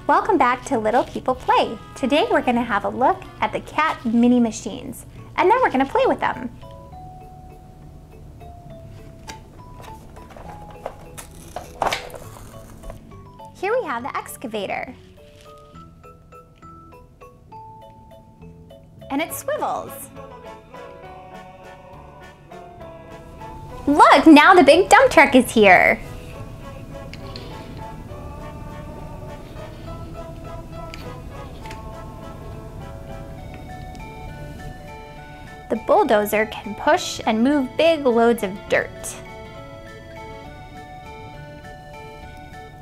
Welcome back to Little People Play. Today we're going to have a look at the cat mini machines, and then we're going to play with them. Here we have the excavator. And it swivels. Look, now the big dump truck is here. The bulldozer can push and move big loads of dirt.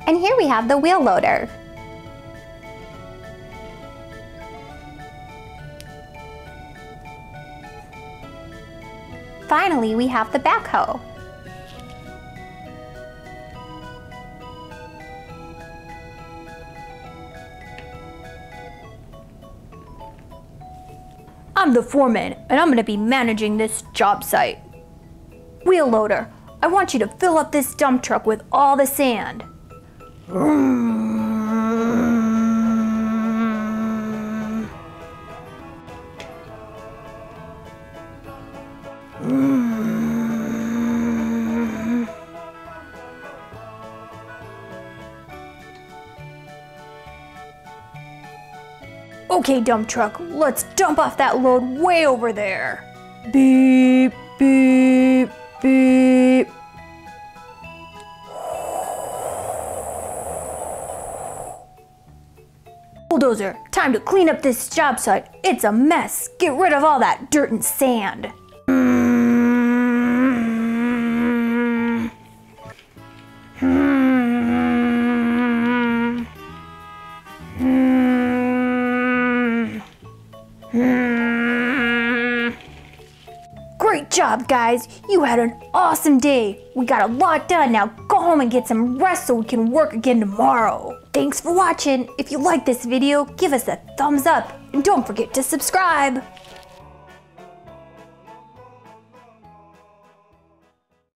And here we have the wheel loader. Finally, we have the backhoe. I'm the foreman, and I'm gonna be managing this job site. Wheel loader, I want you to fill up this dump truck with all the sand. Okay, dump truck, let's dump off that load way over there. Beep, beep, beep. Bulldozer, time to clean up this job site. It's a mess. Get rid of all that dirt and sand. Great job, guys! You had an awesome day! We got a lot done. Now go home and get some rest so we can work again tomorrow. Thanks for watching. If you like this video, give us a thumbs up and don't forget to subscribe.